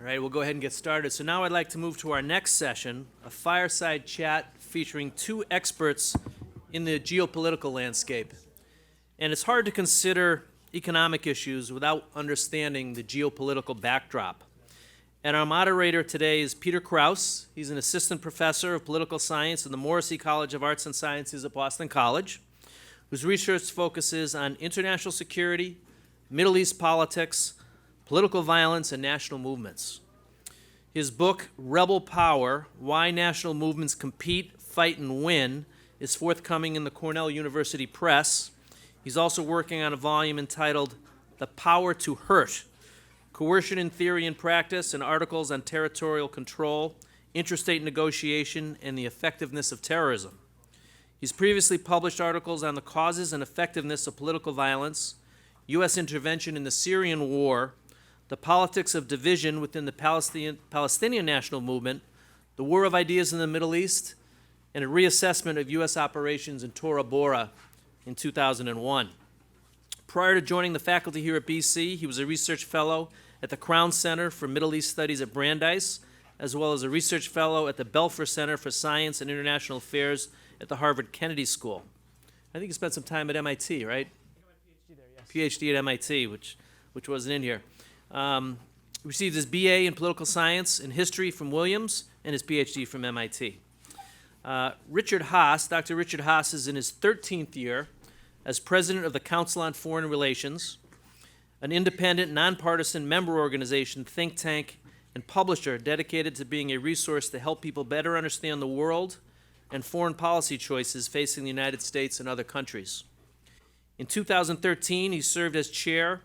All right, we'll go ahead and get started. So now I'd like to move to our next session, a fireside chat featuring two experts in the geopolitical landscape. And it's hard to consider economic issues without understanding the geopolitical backdrop. And our moderator today is Peter Krause. He's an assistant professor of political science in the Morrissey College of Arts and Sciences at Boston College, whose research focuses on international security, Middle East politics, political violence, and national movements. His book, Rebel Power: Why National Movements Compete, Fight, and Win, is forthcoming in the Cornell University Press. He's also working on a volume entitled The Power to Hurt: Coercion in Theory and Practice, and articles on territorial control, interstate negotiation, and the effectiveness of terrorism. He's previously published articles on the causes and effectiveness of political violence, U.S. intervention in the Syrian war, the politics of division within the Palestinian national movement, the war of ideas in the Middle East, and a reassessment of U.S. operations in Tora Bora in 2001. Prior to joining the faculty here at BC, he was a research fellow at the Crown Center for Middle East Studies at Brandeis, as well as a research fellow at the Belfer Center for Science and International Affairs at the Harvard Kennedy School. I think you spent some time at MIT, right? I got my PhD there, yes. PhD at MIT, which wasn't in here. Received his BA in political science and history from Williams and his PhD from MIT. Richard Haass, Dr. Richard Haass, is in his 13th year as president of the Council on Foreign Relations, an independent, nonpartisan member organization, think tank, and publisher dedicated to being a resource to help people better understand the world and foreign policy choices facing the United States and other countries. In 2013, he served as chair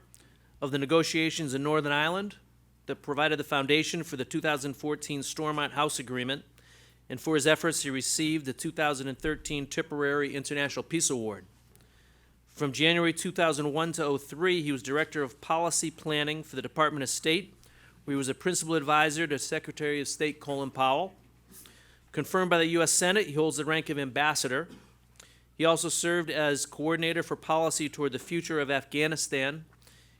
of the negotiations in Northern Ireland that provided the foundation for the 2014 Stormont House Agreement, and for his efforts he received the 2013 Tipperary International Peace Award. From January 2001 to 2003, he was Director of Policy Planning for the Department of State, where he was a principal advisor to Secretary of State Colin Powell. Confirmed by the U.S. Senate, he holds the rank of ambassador. He also served as coordinator for policy toward the future of Afghanistan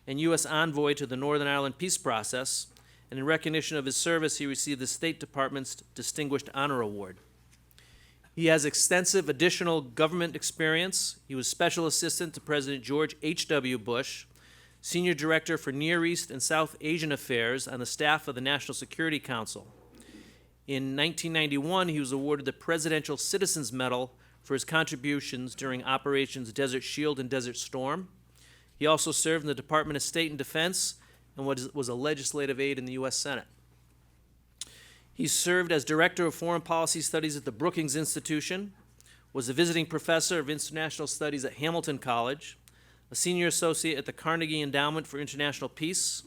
and U.S. envoy to the Northern Ireland peace process, and in recognition of his service, he received the State Department's Distinguished Honor Award. He has extensive additional government experience. He was Special Assistant to President George H.W. Bush, Senior Director for Near East and South Asian Affairs on the staff of the National Security Council. In 1991, he was awarded the Presidential Citizens Medal for his contributions during Operations Desert Shield and Desert Storm. He also served in the Department of State and Defense and was a legislative aide in the U.S. Senate. He served as Director of Foreign Policy Studies at the Brookings Institution, was a visiting professor of international studies at Hamilton College, a senior associate at the Carnegie Endowment for International Peace,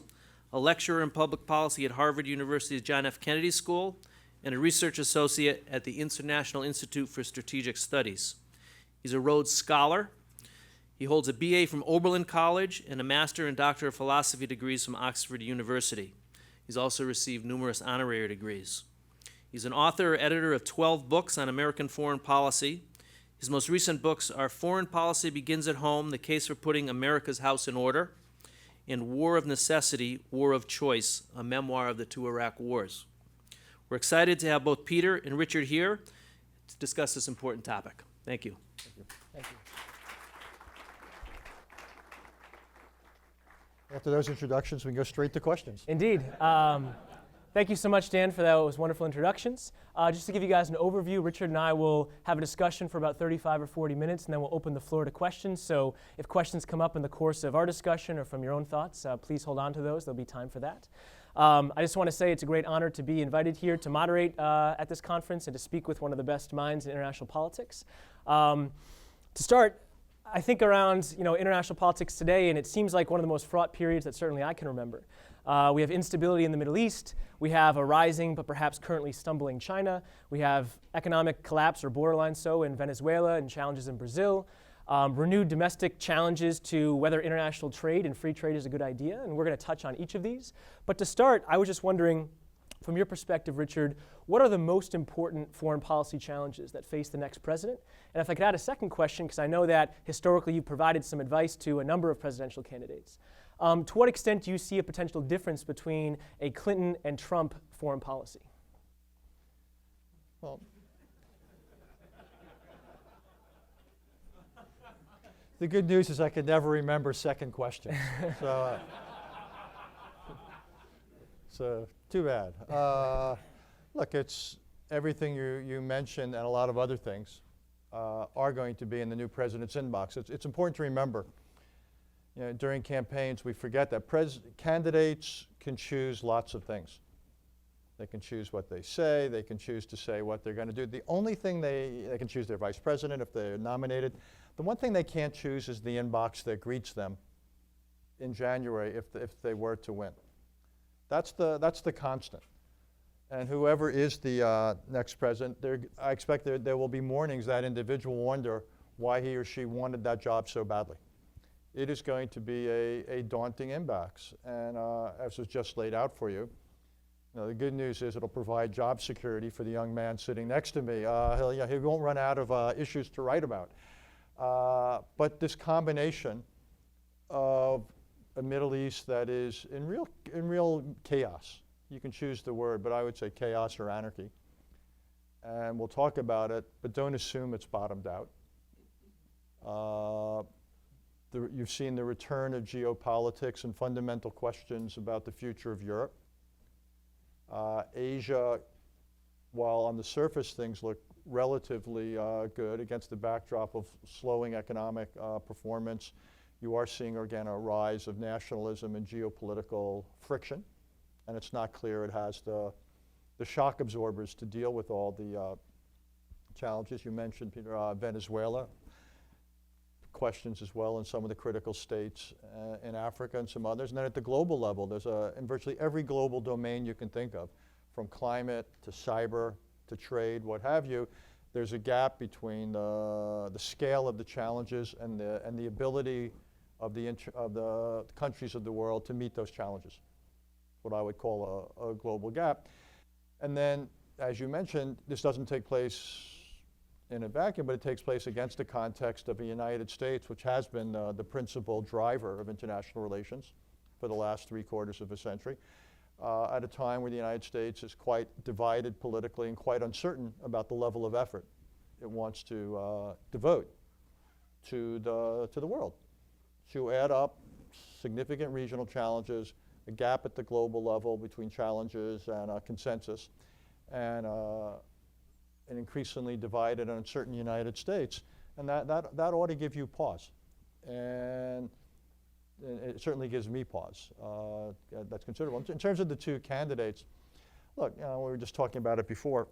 a lecturer in public policy at Harvard University's John F. Kennedy School, and a research associate at the International Institute for Strategic Studies. He's a Rhodes Scholar. He holds a BA from Oberlin College and a Master and Doctor of Philosophy degrees from Oxford University. He's also received numerous honorary degrees. He's an author or editor of 12 books on American foreign policy. His most recent books are Foreign Policy Begins at Home: The Case for Putting America's House in Order, and War of Necessity, War of Choice, a memoir of the two Iraq wars. We're excited to have both Peter and Richard here to discuss this important topic. Thank you. Thank you. Thank you. After those introductions, we can go straight to questions. Indeed. Thank you so much, Dan, for those wonderful introductions. Just to give you guys an overview, Richard and I will have a discussion for about 35 or 40 minutes, and then we'll open the floor to questions. So if questions come up in the course of our discussion or from your own thoughts, please hold on to those. There'll be time for that. I just want to say it's a great honor to be invited here to moderate at this conference and to speak with one of the best minds in international politics. To start, I think around international politics today, and it seems like one of the most fraught periods that certainly I can remember. We have instability in the Middle East. We have a rising but perhaps currently stumbling China. We have economic collapse, or borderline so, in Venezuela, and challenges in Brazil. Renewed domestic challenges to whether international trade and free trade is a good idea, and we're going to touch on each of these. But to start, I was just wondering, from your perspective, Richard, what are the most important foreign policy challenges that face the next president? And if I could add a second question, because I know that historically you've provided some advice to a number of presidential candidates. To what extent do you see a potential difference between a Clinton and Trump foreign policy? Well, the good news is I could never remember second questions. So too bad. Look, it's everything you mentioned and a lot of other things are going to be in the new president's inbox. It's important to remember, during campaigns we forget that candidates can choose lots of things. They can choose what they say. They can choose to say what they're going to do. The only thing they can choose their vice president if they're nominated. The one thing they can't choose is the inbox that greets them in January if they were to win. That's the constant. And whoever is the next president, I expect there will be mornings that individual wonder why he or she wanted that job so badly. It is going to be a daunting inbox. And as was just laid out for you, the good news is it'll provide job security for the young man sitting next to me. He won't run out of issues to write about. But this combination of a Middle East that is in real chaos. You can choose the word, but I would say chaos or anarchy. And we'll talk about it, but don't assume it's bottomed out. You've seen the return of geopolitics and fundamental questions about the future of Europe. Asia, while on the surface things look relatively good against the backdrop of slowing economic performance, you are seeing again a rise of nationalism and geopolitical friction, and it's not clear it has the shock absorbers to deal with all the challenges. You mentioned, Peter, Venezuela, questions as well in some of the critical states in Africa and some others. And then at the global level, there's in virtually every global domain you can think of, from climate to cyber to trade, what have you, there's a gap between the scale of the challenges and the ability of the countries of the world to meet those challenges, what I would call a global gap. And then, as you mentioned, this doesn't take place in a vacuum, but it takes place against the context of the United States, which has been the principal driver of international relations for the last 3/4 of a century, at a time where the United States is quite divided politically and quite uncertain about the level of effort it wants to devote to the world, to add up significant regional challenges, a gap at the global level between challenges and consensus, and an increasingly divided and uncertain United States. And that ought to give you pause. And it certainly gives me pause. That's considerable. In terms of the two candidates, look, we were just talking about it before.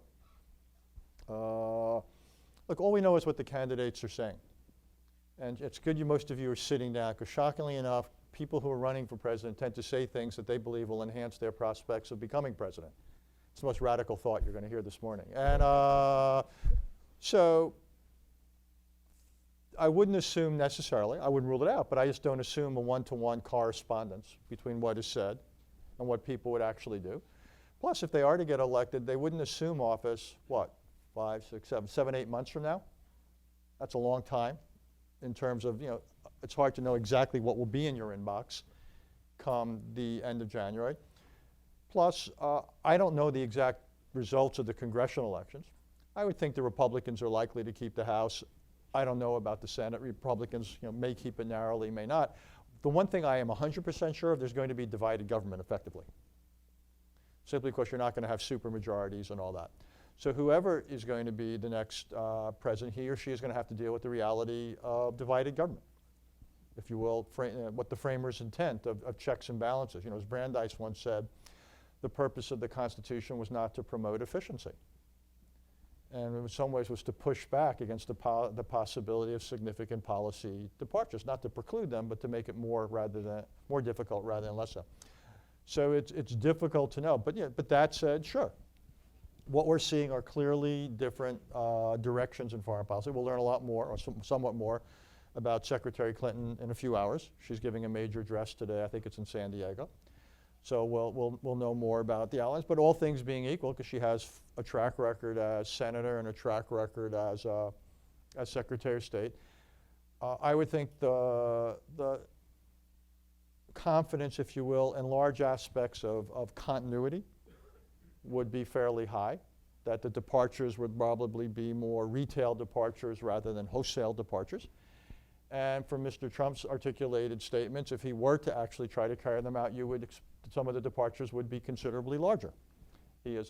Look, all we know is what the candidates are saying. And it's good most of you are sitting down, because shockingly enough, people who are running for president tend to say things that they believe will enhance their prospects of becoming president. It's the most radical thought you're going to hear this morning. And so I wouldn't assume necessarily, I wouldn't rule it out, but I just don't assume a one-to-one correspondence between what is said and what people would actually do. Plus, if they are to get elected, they wouldn't assume office, what, 5, 6, 7, 7, 8 months from now? That's a long time in terms of, it's hard to know exactly what will be in your inbox come the end of January. Plus, I don't know the exact results of the congressional elections. I would think the Republicans are likely to keep the House. I don't know about the Senate. Republicans may keep it narrowly, may not. The one thing I am 100% sure of, there's going to be divided government effectively, simply because you're not going to have supermajorities and all that. So whoever is going to be the next president, he or she is going to have to deal with the reality of divided government, if you will, what the framers' intent of checks and balances. As Brandeis once said, the purpose of the Constitution was not to promote efficiency, and in some ways was to push back against the possibility of significant policy departures, not to preclude them, but to make it more difficult rather than less so. So it's difficult to know, but that said, sure. What we're seeing are clearly different directions in foreign policy. We'll learn a lot more, or somewhat more, about Secretary Clinton in a few hours. She's giving a major address today. I think it's in San Diego. So we'll know more about the allies. But all things being equal, because she has a track record as senator and a track record as Secretary of State, I would think the confidence, if you will, in large aspects of continuity would be fairly high, that the departures would probably be more retail departures rather than wholesale departures. And from Mr. Trump's articulated statements, if he were to actually try to carry them out, some of the departures would be considerably larger. He is,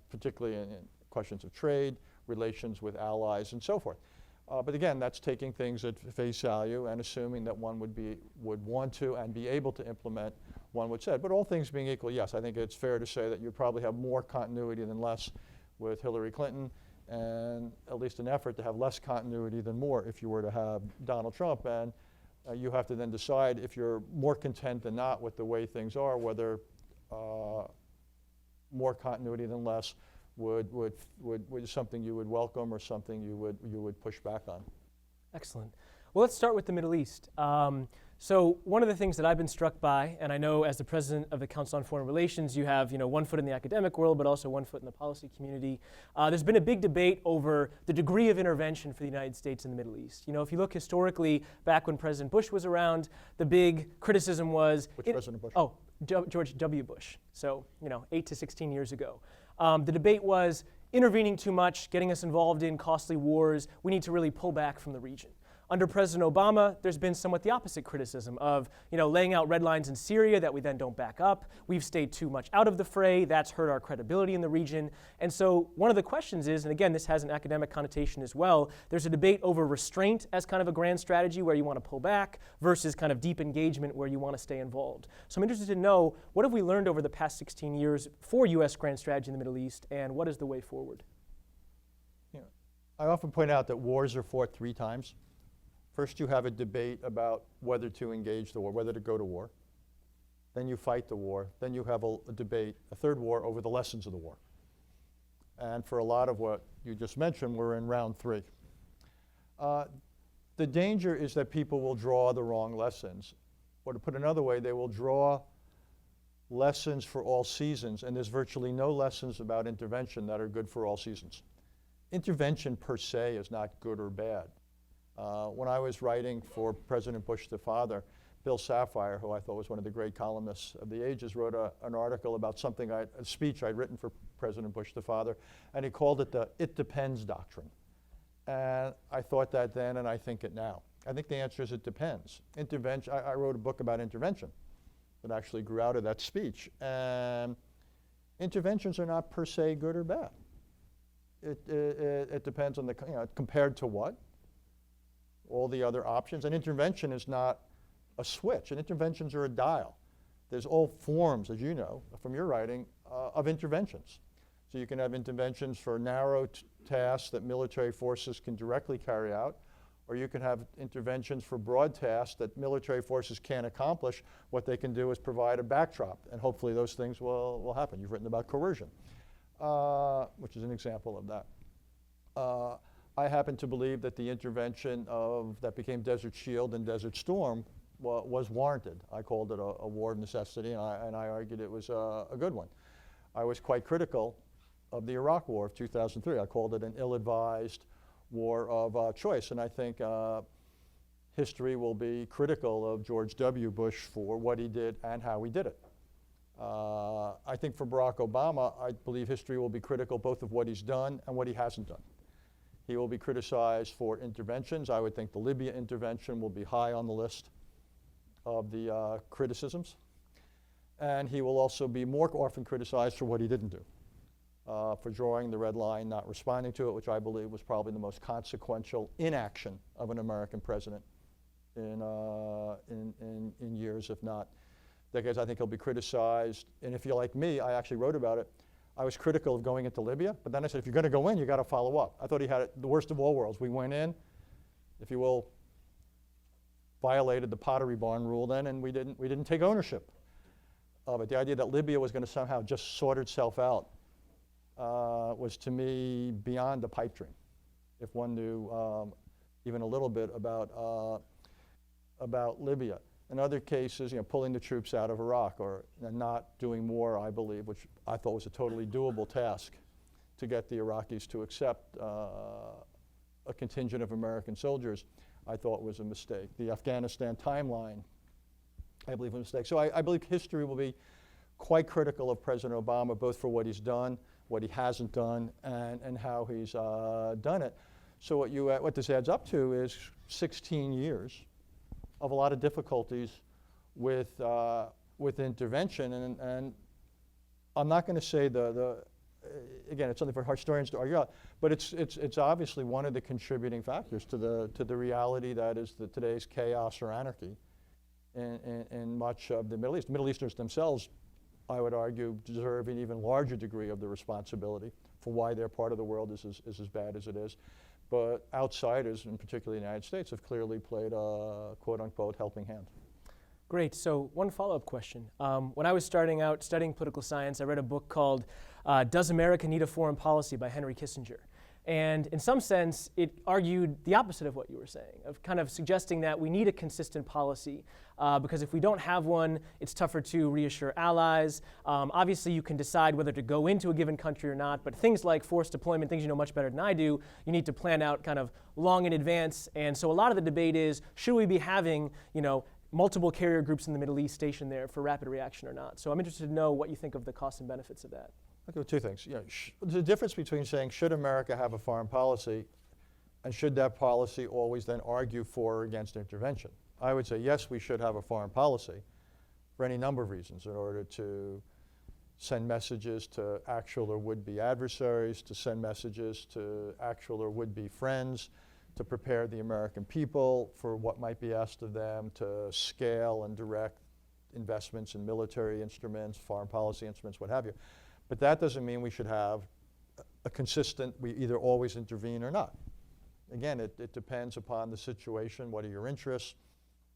particularly in questions of trade, relations with allies, and so forth. But again, that's taking things at face value and assuming that one would want to and be able to implement, one would say. But all things being equal, yes, I think it's fair to say that you'd probably have more continuity than less with Hillary Clinton, and at least an effort to have less continuity than more if you were to have Donald Trump. And you have to then decide if you're more content than not with the way things are, whether more continuity than less would something you would welcome or something you would push back on. Excellent. Well, let's start with the Middle East. So one of the things that I've been struck by, and I know as the president of the Council on Foreign Relations, you have one foot in the academic world, but also one foot in the policy community. There's been a big debate over the degree of intervention for the United States in the Middle East. If you look historically, back when President Bush was around, the big criticism was— Which President Bush? Oh, George W. Bush. So 8 to 16 years ago. The debate was intervening too much, getting us involved in costly wars. We need to really pull back from the region. Under President Obama, there's been somewhat the opposite criticism of, laying out red lines in Syria that we then don't back up. We've stayed too much out of the fray. That's hurt our credibility in the region. And so one of the questions is, and again, this has an academic connotation as well, there's a debate over restraint as kind of a grand strategy where you want to pull back versus kind of deep engagement where you want to stay involved. So I'm interested to know, what have we learned over the past 16 years for U.S. grand strategy in the Middle East, and what is the way forward? I often point out that wars are fought 3 times. First, you have a debate about whether to engage the war, whether to go to war. Then you fight the war. Then you have a debate, a third war, over the lessons of the war. And for a lot of what you just mentioned, we're in round 3. The danger is that people will draw the wrong lessons. Or to put another way, they will draw lessons for all seasons, and there's virtually no lessons about intervention that are good for all seasons. Intervention per se is not good or bad. When I was writing for President Bush the father, Bill Sapphire, who I thought was one of the great columnists of the ages, wrote an article about a speech I'd written for President Bush the father, and he called it the "it depends" doctrine. And I thought that then, and I think it now. I think the answer is it depends. Intervention. I wrote a book about intervention that actually grew out of that speech. And interventions are not per se good or bad. It depends on compared to what? All the other options. An intervention is not a switch. And interventions are a dial. There's all forms, as you know from your writing, of interventions. So you can have interventions for narrow tasks that military forces can directly carry out, or you can have interventions for broad tasks that military forces can't accomplish. What they can do is provide a backdrop, and hopefully those things will happen. You've written about coercion, which is an example of that. I happen to believe that the intervention that became Desert Shield and Desert Storm was warranted. I called it a war of necessity, and I argued it was a good one. I was quite critical of the Iraq War of 2003. I called it an ill-advised war of choice, and I think history will be critical of George W. Bush for what he did and how he did it. I think for Barack Obama, I believe history will be critical both of what he's done and what he hasn't done. He will be criticized for interventions. I would think the Libya intervention will be high on the list of the criticisms. And he will also be more often criticized for what he didn't do, for drawing the red line, not responding to it, which I believe was probably the most consequential inaction of an American president in years, if not decades. I think he'll be criticized. And if you're like me, I actually wrote about it. I was critical of going into Libya, but then I said, if you're going to go in, you got to follow up. I thought he had the worst of all worlds. We went in, if you will, violated the Pottery Barn rule then, and we didn't take ownership of it. The idea that Libya was going to somehow just sort itself out was, to me, beyond a pipe dream. If one knew even a little bit about Libya. In other cases, pulling the troops out of Iraq or not doing more, I believe, which I thought was a totally doable task to get the Iraqis to accept a contingent of American soldiers, I thought was a mistake. The Afghanistan timeline I believe, was a mistake. So I believe history will be quite critical of President Obama, both for what he's done, what he hasn't done, and how he's done it. So what this adds up to is 16 years of a lot of difficulties with intervention, and I'm not going to say again, it's something for historians to argue out, but it's obviously one of the contributing factors to the reality that is today's chaos or anarchy in much of the Middle East. The Middle Easterners themselves, I would argue, deserve an even larger degree of the responsibility for why their part of the world is as bad as it is. But outsiders, and particularly the United States, have clearly played a quote-unquote helping hand. Great. So one follow-up question. When I was starting out studying political science, I read a book called Does America Need a Foreign Policy by Henry Kissinger. And in some sense, it argued the opposite of what you were saying, of kind of suggesting that we need a consistent policy because if we don't have one, it's tougher to reassure allies. Obviously, you can decide whether to go into a given country or not, but things like forced deployment, things you know much better than I do, you need to plan out kind of long in advance. And so a lot of the debate is, should we be having, multiple carrier groups in the Middle East stationed there for rapid reaction or not? So I'm interested to know what you think of the costs and benefits of that. Okay, well, two things. There's a difference between saying, should America have a foreign policy, and should that policy always then argue for or against intervention? I would say, yes, we should have a foreign policy for any number of reasons, in order to send messages to actual or would-be adversaries, to send messages to actual or would-be friends, to prepare the American people for what might be asked of them, to scale and direct investments in military instruments, foreign policy instruments, what have you. But that doesn't mean we should have a consistent, we either always intervene or not. Again, it depends upon the situation. What are your interests?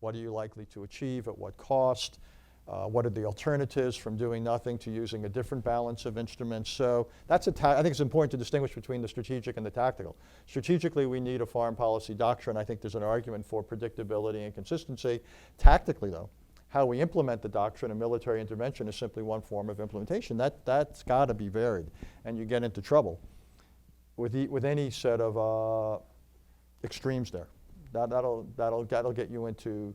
What are you likely to achieve? At what cost? What are the alternatives from doing nothing to using a different balance of instruments? So that's I think it's important to distinguish between the strategic and the tactical. Strategically, we need a foreign policy doctrine. I think there's an argument for predictability and consistency. Tactically, though, how we implement the doctrine of military intervention is simply one form of implementation. That's got to be varied, and you get into trouble with any set of extremes there. That'll get you into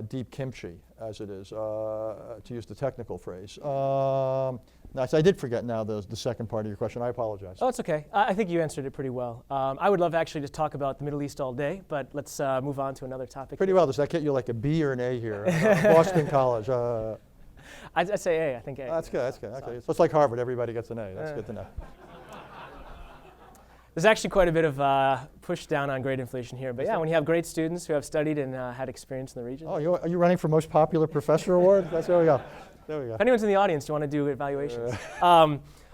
deep kimchi, as it is, to use the technical phrase. Nice. I did forget now the second part of your question. I apologize. Oh, it's okay. I think you answered it pretty well. I would love actually to talk about the Middle East all day, but let's move on to another topic. Pretty well. Does that get you like a B or an A here? Boston College. I'd say A. I think A. That's good. That's good. Okay. So it's like Harvard. Everybody gets an A. That's good to know. There's actually quite a bit of push down on grade inflation here. But yeah, when you have great students who have studied and had experience in the region. Oh, are you running for most popular professor award? There we go. There we go. If anyone's in the audience, do you want to do evaluations?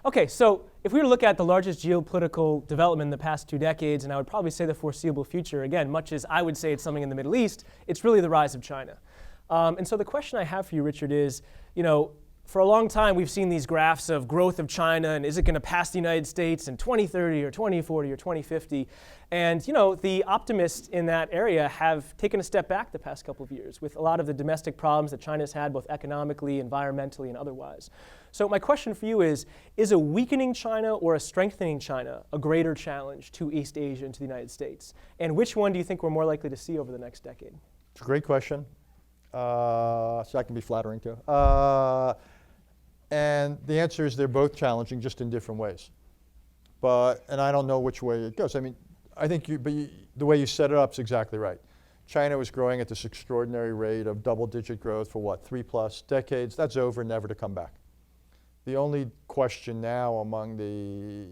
Okay, so if we were to look at the largest geopolitical development in the past 2 decades, and I would probably say the foreseeable future, again, much as I would say it's something in the Middle East, it's really the rise of China. And so the question I have for you, Richard, is, for a long time, we've seen these graphs of growth of China, and is it going to pass the United States in 2030 or 2040 or 2050? And the optimists in that area have taken a step back the past couple of years with a lot of the domestic problems that China's had, both economically, environmentally, and otherwise. So my question for you is a weakening China or a strengthening China a greater challenge to East Asia and to the United States? And which one do you think we're more likely to see over the next decade? It's a great question. So I can be flattering too. And the answer is they're both challenging, just in different ways. And I don't know which way it goes. I mean, I think the way you set it up is exactly right. China was growing at this extraordinary rate of double-digit growth for 3+ decades. That's over, never to come back. The only question now among the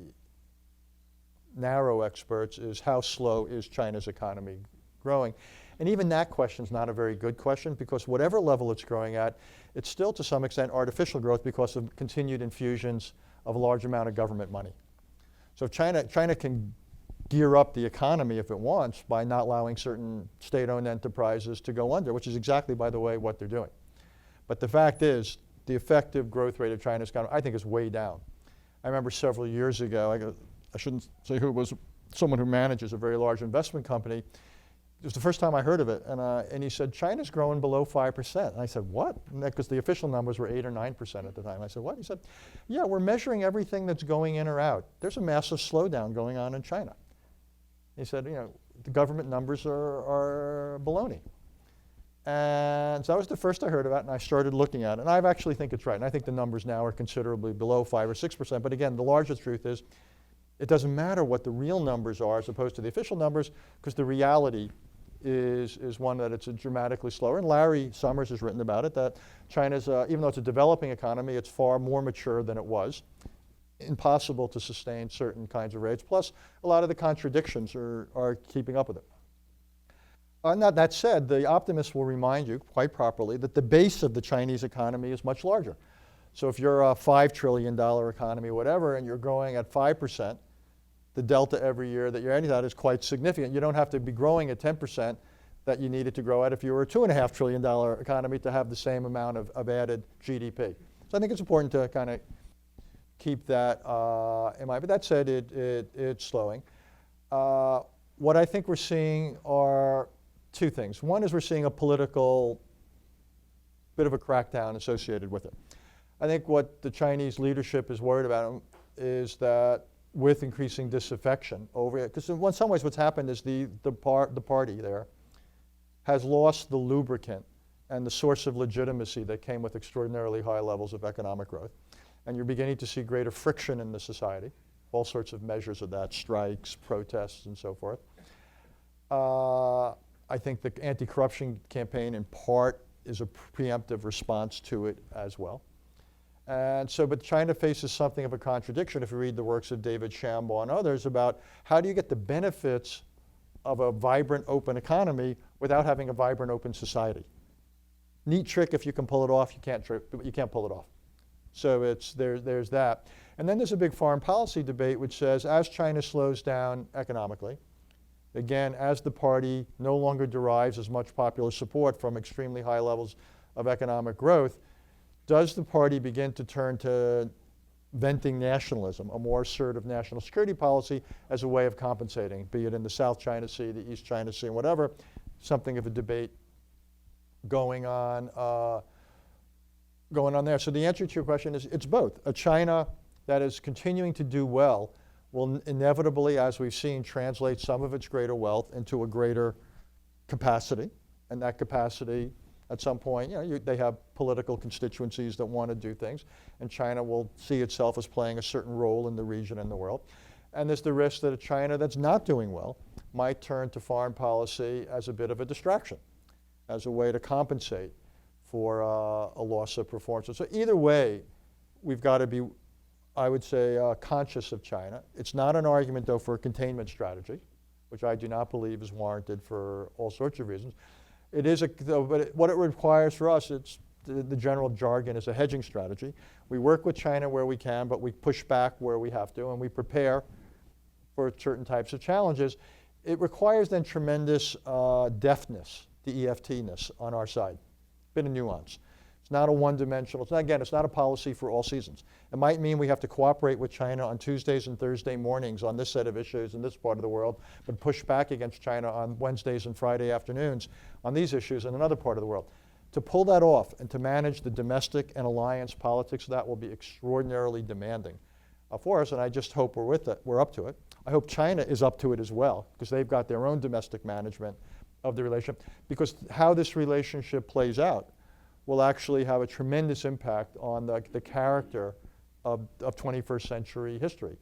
narrow experts is how slow is China's economy growing? And even that question is not a very good question, because whatever level it's growing at, it's still to some extent artificial growth because of continued infusions of a large amount of government money. So if China can gear up the economy if it wants by not allowing certain state-owned enterprises to go under, which is exactly, by the way, what they're doing. But the fact is, the effective growth rate of China's economy, I think, is way down. I remember several years ago, I shouldn't say who it was, someone who manages a very large investment company. It was the first time I heard of it, and he said, China's growing below 5%. And I said, what? Because the official numbers were 8 or 9% at the time. I said, what? He said, yeah, we're measuring everything that's going in or out. There's a massive slowdown going on in China. He said, the government numbers are baloney. And so that was the first I heard about, and I started looking at it. And I actually think it's right. And I think the numbers now are considerably below 5 or 6%. But again, the larger truth is it doesn't matter what the real numbers are as opposed to the official numbers, because the reality is one that it's dramatically slower. And Larry Summers has written about it, that China's, even though it's a developing economy, it's far more mature than it was. Impossible to sustain certain kinds of rates. Plus, a lot of the contradictions are keeping up with it. That said, the optimists will remind you quite properly that the base of the Chinese economy is much larger. So if you're a $5 trillion economy, whatever, and you're growing at 5%, the delta every year that you're adding that is quite significant. You don't have to be growing at 10% that you needed to grow at if you were a $2.5 trillion economy to have the same amount of added GDP. So I think it's important to kind of keep that in mind. But that said, it's slowing. What I think we're seeing are two things. One is we're seeing a political bit of a crackdown associated with it. I think what the Chinese leadership is worried about is that with increasing disaffection over it, because in some ways what's happened is the party there has lost the lubricant and the source of legitimacy that came with extraordinarily high levels of economic growth. And you're beginning to see greater friction in the society, all sorts of measures of that, strikes, protests, and so forth. I think the anti-corruption campaign in part is a preemptive response to it as well. And so, but China faces something of a contradiction if you read the works of David Shambaugh and others about how do you get the benefits of a vibrant, open economy without having a vibrant, open society. Neat trick if you can pull it off, you can't pull it off. So there's that. And then there's a big foreign policy debate which says as China slows down economically, again, as the party no longer derives as much popular support from extremely high levels of economic growth, does the party begin to turn to venting nationalism, a more assertive national security policy as a way of compensating, be it in the South China Sea, the East China Sea, and whatever, something of a debate going on there. So the answer to your question is it's both. A China that is continuing to do well will inevitably, as we've seen, translate some of its greater wealth into a greater capacity. And that capacity, at some point, they have political constituencies that want to do things. And China will see itself as playing a certain role in the region and the world. And there's the risk that a China that's not doing well might turn to foreign policy as a bit of a distraction, as a way to compensate for a loss of performance. So either way, we've got to be, I would say, conscious of China. It's not an argument, though, for a containment strategy, which I do not believe is warranted for all sorts of reasons. It is, but what it requires for us, it's the general jargon is a hedging strategy. We work with China where we can, but we push back where we have to, and we prepare for certain types of challenges. It requires then tremendous deftness, DEFT-ness on our side, bit of nuance. It's not a one-dimensional, it's not a policy for all seasons. It might mean we have to cooperate with China on Tuesdays and Thursday mornings on this set of issues in this part of the world, but push back against China on Wednesdays and Friday afternoons on these issues in another part of the world. To pull that off and to manage the domestic and alliance politics, that will be extraordinarily demanding for us, and I just hope we're up to it. I hope China is up to it as well, because they've got their own domestic management of the relationship, because how this relationship plays out will actually have a tremendous impact on the character of 21st century history.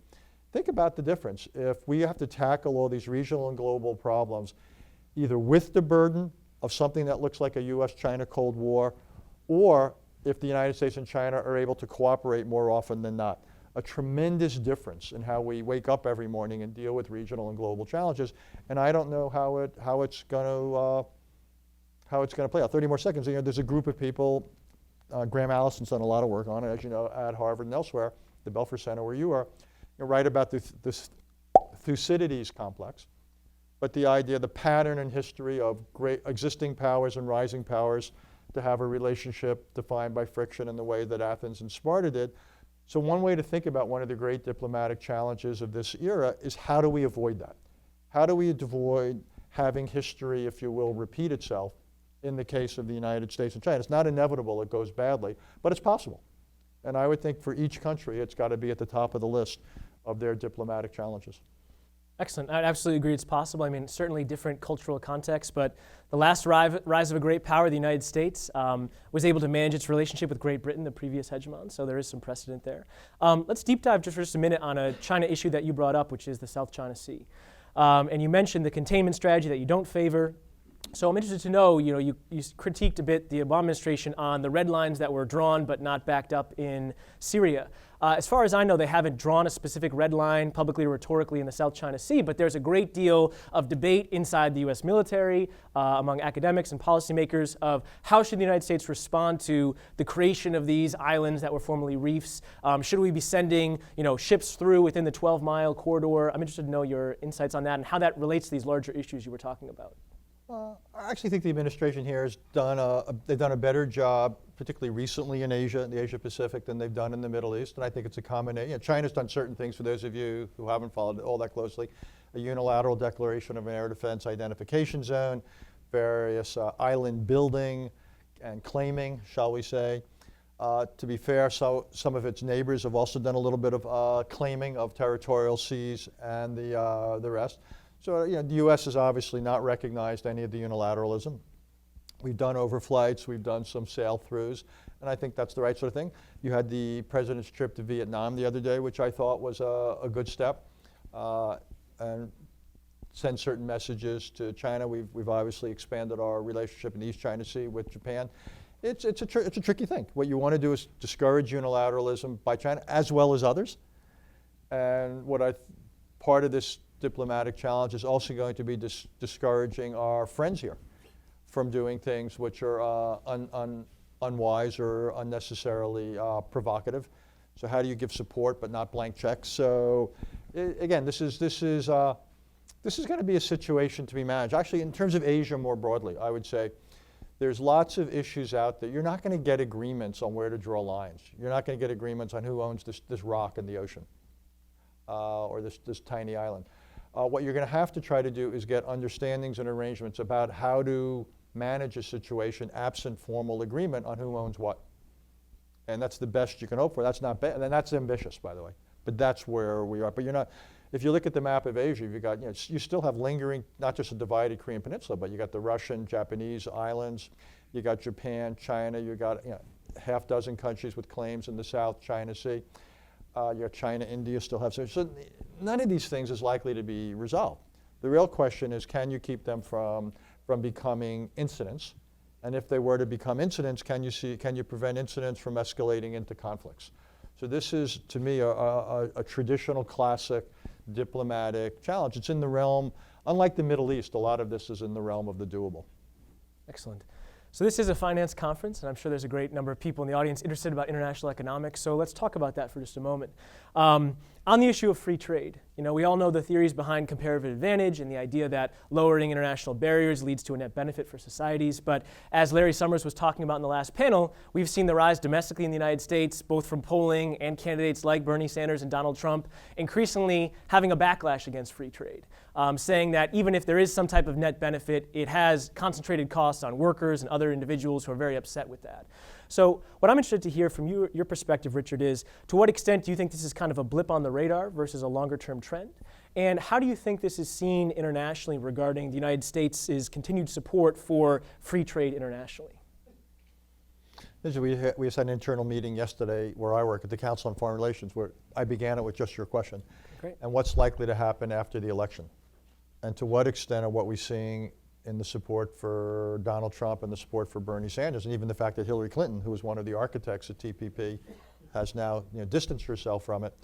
Think about the difference. If we have to tackle all these regional and global problems, either with the burden of something that looks like a US-China Cold War, or if the United States and China are able to cooperate more often than not. A tremendous difference in how we wake up every morning and deal with regional and global challenges. And I don't know how it's going to play out. 30 more seconds. There's a group of people, Graham Allison's done a lot of work on it, as you know, at Harvard and elsewhere, the Belfer Center where you are, write about the Thucydides complex, but the idea, the pattern and history of great existing powers and rising powers to have a relationship defined by friction in the way that Athens and Sparta did. So one way to think about one of the great diplomatic challenges of this era is how do we avoid that? How do we avoid having history, if you will, repeat itself in the case of the United States and China? It's not inevitable it goes badly, but it's possible. And I would think for each country, it's got to be at the top of the list of their diplomatic challenges. Excellent. I absolutely agree it's possible. I mean, certainly different cultural contexts, but the last rise of a great power, the United States, was able to manage its relationship with Great Britain, the previous hegemon, so there is some precedent there. Let's deep dive just for just a minute on a China issue that you brought up, which is the South China Sea. And you mentioned the containment strategy that you don't favor. So I'm interested to know, you critiqued a bit the Obama administration on the red lines that were drawn but not backed up in Syria. As far as I know, they haven't drawn a specific red line publicly or rhetorically in the South China Sea, but there's a great deal of debate inside the U.S. military, among academics and policymakers, of how should the United States respond to the creation of these islands that were formerly reefs. Should we be sending ships through within the 12-mile corridor? I'm interested to know your insights on that and how that relates to these larger issues you were talking about. I actually think the administration here has done a better job, particularly recently in Asia, the Asia Pacific, than they've done in the Middle East. And I think it's a combination. China's done certain things, for those of you who haven't followed it all that closely. A unilateral declaration of an air defense identification zone, various island building and claiming, shall we say. To be fair, so some of its neighbors have also done a little bit of claiming of territorial seas and the rest. So the U.S. has obviously not recognized any of the unilateralism. We've done overflights, we've done some sail-throughs, and I think that's the right sort of thing. You had the president's trip to Vietnam the other day, which I thought was a good step, and send certain messages to China. We've obviously expanded our relationship in the East China Sea with Japan. It's a tricky thing. What you want to do is discourage unilateralism by China as well as others, and part of this diplomatic challenge is also going to be discouraging our friends here from doing things which are unwise or unnecessarily provocative. So how do you give support but not blank checks? So again, this is going to be a situation to be managed. Actually, in terms of Asia more broadly, I would say there's lots of issues out there. You're not going to get agreements on where to draw lines. You're not going to get agreements on who owns this rock in the ocean or this tiny island. What you're going to have to try to do is get understandings and arrangements about how to manage a situation absent formal agreement on who owns what. And that's the best you can hope for. That's not bad, and that's ambitious, by the way. But that's where we are. But you're not. If you look at the map of Asia, you've got you still have lingering, not just a divided Korean peninsula, but you got the Russian, Japanese islands. You got Japan, China. You got half dozen countries with claims in the South China Sea. China, India still have. So none of these things is likely to be resolved. The real question is, can you keep them from becoming incidents? And if they were to become incidents, can you prevent incidents from escalating into conflicts? So this is, to me, a traditional, classic diplomatic challenge. It's in the realm, unlike the Middle East, a lot of this is in the realm of the doable. Excellent. So this is a finance conference, and I'm sure there's a great number of people in the audience interested about international economics, so let's talk about that for just a moment. On the issue of free trade, we all know the theories behind comparative advantage and the idea that lowering international barriers leads to a net benefit for societies, but as Larry Summers was talking about in the last panel, we've seen the rise domestically in the United States, both from polling and candidates like Bernie Sanders and Donald Trump, increasingly having a backlash against free trade, saying that even if there is some type of net benefit, it has concentrated costs on workers and other individuals who are very upset with that. So what I'm interested to hear from your perspective, Richard, is to what extent do you think this is kind of a blip on the radar versus a longer-term trend? And how do you think this is seen internationally regarding the United States' continued support for free trade internationally? We had an internal meeting yesterday where I work at the Council on Foreign Relations, where I began it with just your question. Great. And what's likely to happen after the election? And to what extent are what we're seeing in the support for Donald Trump and the support for Bernie Sanders, and even the fact that Hillary Clinton, who was one of the architects of TPP, has now distanced herself from it.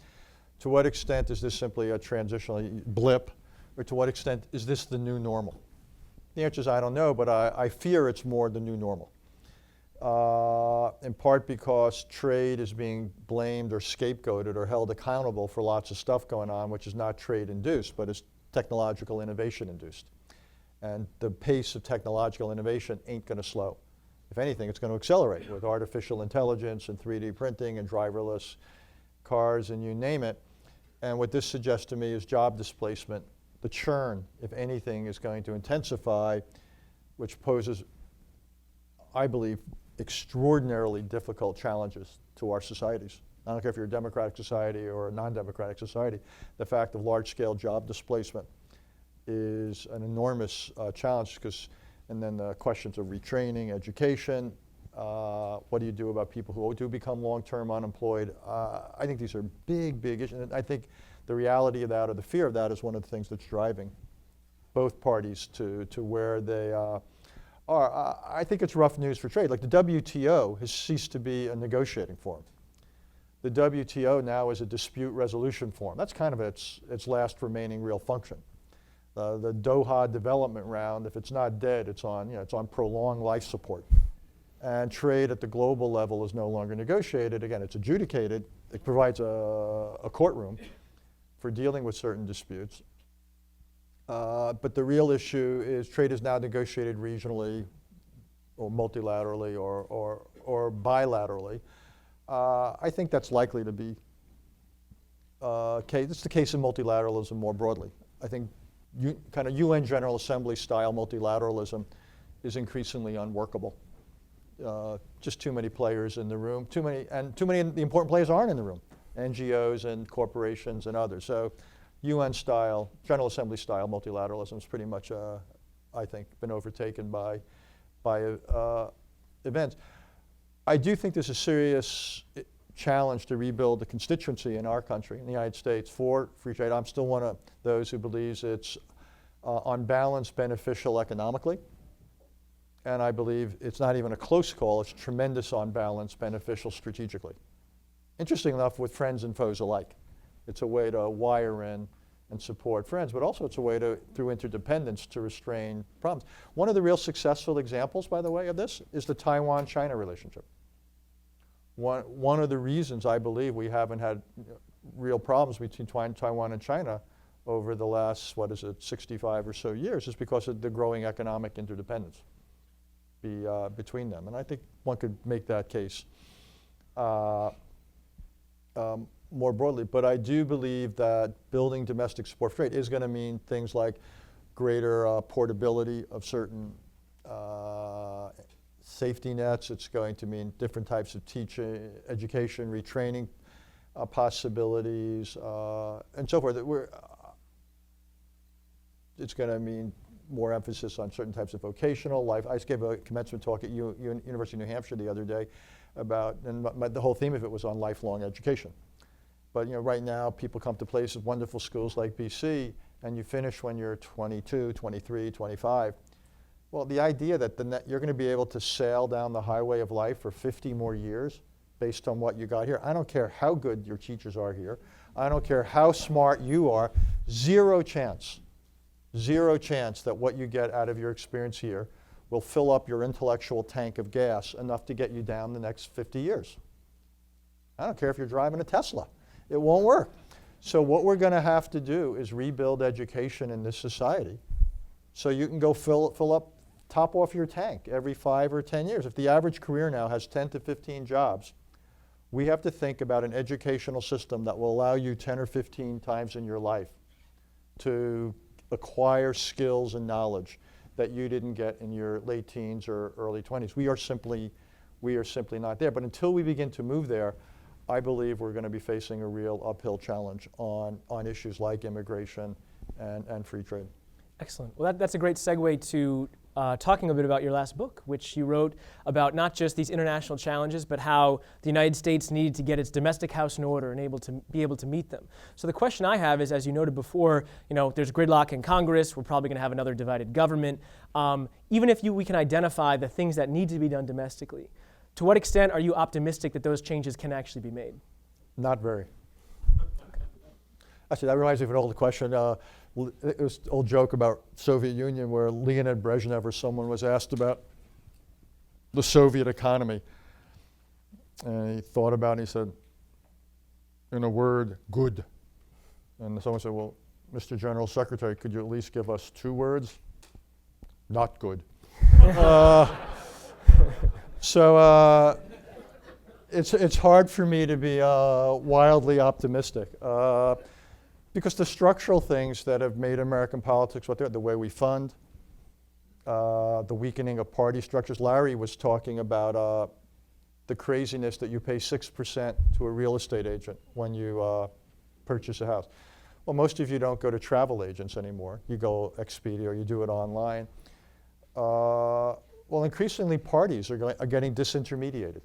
To what extent is this simply a transitional blip, or to what extent is this the new normal? The answer is I don't know, but I fear it's more the new normal. In part because trade is being blamed or scapegoated or held accountable for lots of stuff going on, which is not trade-induced, but is technological innovation-induced. And the pace of technological innovation ain't going to slow. If anything, it's going to accelerate with artificial intelligence and 3D printing and driverless cars and you name it. And what this suggests to me is job displacement. The churn, if anything, is going to intensify, which poses, I believe, extraordinarily difficult challenges to our societies. I don't care if you're a democratic society or a non-democratic society, the fact of large-scale job displacement is an enormous challenge, and then the questions of retraining, education, what do you do about people who do become long-term unemployed? I think these are big, big issues, and I think the reality of that, or the fear of that, is one of the things that's driving both parties to where they are. I think it's rough news for trade. Like the WTO has ceased to be a negotiating forum. The WTO now is a dispute resolution forum. That's kind of its last remaining real function. The Doha development round, if it's not dead, it's on prolonged life support. And trade at the global level is no longer negotiated. Again, it's adjudicated. It provides a courtroom for dealing with certain disputes. But the real issue is trade is now negotiated regionally or multilaterally or bilaterally. I think that's likely to be case. It's the case in multilateralism more broadly. I think kind of UN General Assembly style multilateralism is increasingly unworkable. Just too many players in the room, too many of the important players aren't in the room, NGOs and corporations and others. So UN style, General Assembly style multilateralism is pretty much, I think, been overtaken by events. I do think there's a serious challenge to rebuild the constituency in our country, in the United States, for free trade. I'm still one of those who believes it's on balance beneficial economically. And I believe it's not even a close call, it's tremendous on balance beneficial strategically. Interesting enough, with friends and foes alike. It's a way to wire in and support friends, but also it's a way to, through interdependence, to restrain problems. One of the real successful examples, by the way, of this is the Taiwan-China relationship. One of the reasons I believe we haven't had real problems between Taiwan and China over the last, 65 or so years is because of the growing economic interdependence between them. And I think one could make that case more broadly. But I do believe that building domestic support for trade is going to mean things like greater portability of certain safety nets. It's going to mean different types of teaching, education, retraining possibilities, and so forth. It's going to mean more emphasis on certain types of vocational life. I just gave a commencement talk at University of New Hampshire the other day about, and the whole theme of it was on lifelong education. But right now people come to places, wonderful schools like BC, and you finish when you're 22, 23, 25. Well, the idea that you're going to be able to sail down the highway of life for 50 more years based on what you got here. I don't care how good your teachers are here. I don't care how smart you are. Zero chance that what you get out of your experience here will fill up your intellectual tank of gas enough to get you down the next 50 years. I don't care if you're driving a Tesla. It won't work. So what we're going to have to do is rebuild education in this society so you can go top off your tank every 5 or 10 years. If the average career now has 10 to 15 jobs, we have to think about an educational system that will allow you 10 or 15 times in your life to acquire skills and knowledge that you didn't get in your late teens or early 20s. We are simply not there. But until we begin to move there, I believe we're going to be facing a real uphill challenge on issues like immigration and free trade. Excellent. Well, that's a great segue to talking a bit about your last book, which you wrote about not just these international challenges, but how the United States needed to get its domestic house in order and be able to meet them. So the question I have is, as you noted before, there's gridlock in Congress. We're probably going to have another divided government. Even if we can identify the things that need to be done domestically, to what extent are you optimistic that those changes can actually be made? Not very. Actually, that reminds me of an old question. It was an old joke about Soviet Union where Leonid Brezhnev or someone was asked about the Soviet economy. And he thought about it and he said, in a word, good. And someone said, well, Mr. General Secretary, could you at least give us 2 words? Not good. So it's hard for me to be wildly optimistic. Because the structural things that have made American politics what they're, the way we fund, the weakening of party structures. Larry was talking about the craziness that you pay 6% to a real estate agent when you purchase a house. Well, most of you don't go to travel agents anymore. You go Expedia or you do it online. Well, increasingly parties are getting disintermediated.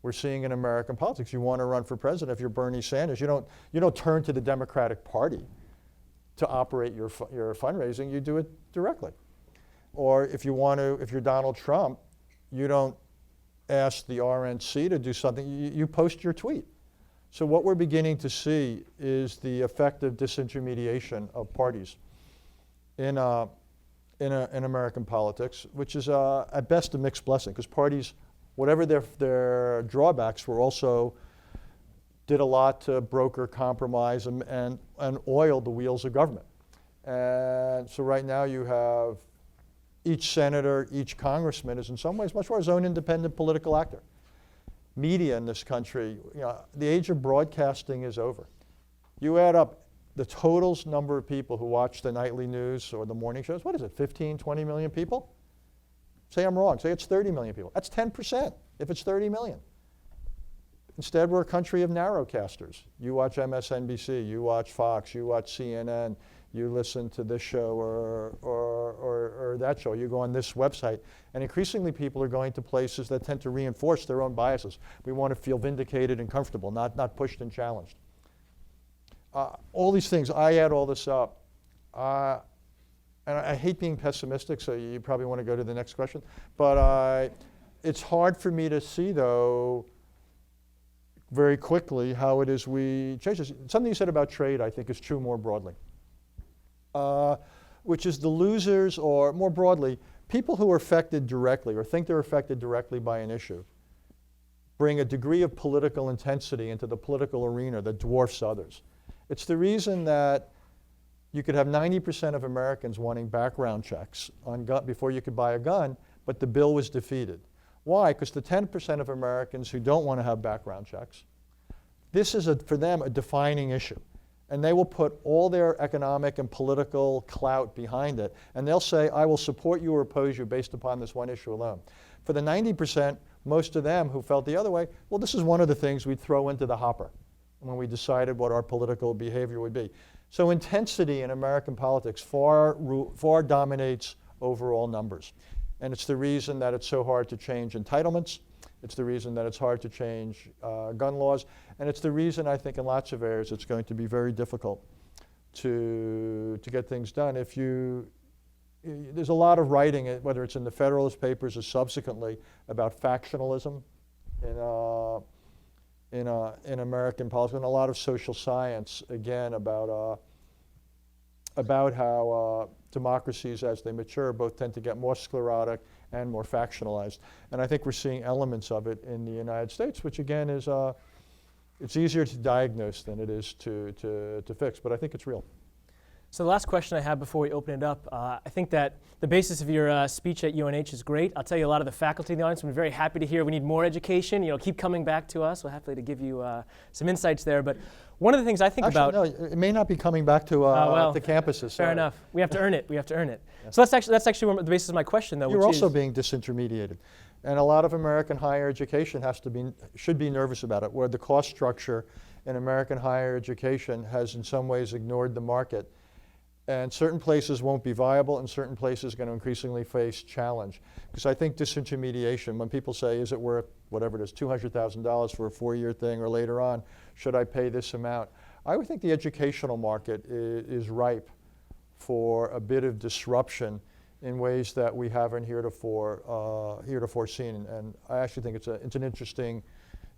We're seeing in American politics, you want to run for president, if you're Bernie Sanders, you don't turn to the Democratic Party to operate your fundraising, you do it directly. Or if you're Donald Trump, you don't ask the RNC to do something, you post your tweet. So what we're beginning to see is the effect of disintermediation of parties in American politics, which is at best a mixed blessing, because parties, whatever their drawbacks, were also did a lot to broker compromise and oil the wheels of government. And so right now you have each senator, each congressman is in some ways much more his own independent political actor. Media in this country, the age of broadcasting is over. You add up the total number of people who watch the nightly news or the morning shows, what is it, 15, 20 million people? Say I'm wrong, say it's 30 million people. That's 10% if it's 30 million. Instead, we're a country of narrowcasters. You watch MSNBC, you watch Fox, you watch CNN, you listen to this show or that show, you go on this website, and increasingly people are going to places that tend to reinforce their own biases. We want to feel vindicated and comfortable, not pushed and challenged. All these things, I add all this up, and I hate being pessimistic, so you probably want to go to the next question, but it's hard for me to see, though, very quickly how it is we change this. Something you said about trade, I think, is true more broadly, which is the losers, or more broadly, people who are affected directly or think they're affected directly by an issue bring a degree of political intensity into the political arena that dwarfs others. It's the reason that you could have 90% of Americans wanting background checks on gun before you could buy a gun, but the bill was defeated. Why? Because the 10% of Americans who don't want to have background checks, this is, for them, a defining issue. And they will put all their economic and political clout behind it. And they'll say, I will support you or oppose you based upon this one issue alone. For the 90%, most of them who felt the other way, well, this is one of the things we'd throw into the hopper when we decided what our political behavior would be. So intensity in American politics far dominates overall numbers. And it's the reason that it's so hard to change entitlements. It's the reason that it's hard to change gun laws. And it's the reason, I think, in lots of areas, it's going to be very difficult to get things done. There's a lot of writing, whether it's in the Federalist Papers or subsequently, about factionalism in American politics, and a lot of social science, again, about how democracies, as they mature, both tend to get more sclerotic and more factionalized. And I think we're seeing elements of it in the United States, which again is, it's easier to diagnose than it is to fix, but I think it's real. So the last question I have before we open it up, I think that the basis of your speech at UNH is great. I'll tell you, a lot of the faculty in the audience will be very happy to hear we need more education. Keep coming back to us. We're happy to give you some insights there. But one of the things I think about— no, it may not be coming back to the campuses. Fair enough. We have to earn it. We have to earn it. Yes. So that's actually the basis of my question, though. You're also being disintermediated. And a lot of American higher education should be nervous about it, where the cost structure in American higher education has in some ways ignored the market. And certain places won't be viable, and certain places are going to increasingly face challenge. Because I think disintermediation, when people say, is it worth, whatever it is, $200,000 for a 4-year thing, or later on, should I pay this amount? I would think the educational market is ripe for a bit of disruption in ways that we haven't heretofore seen. And I actually think it's going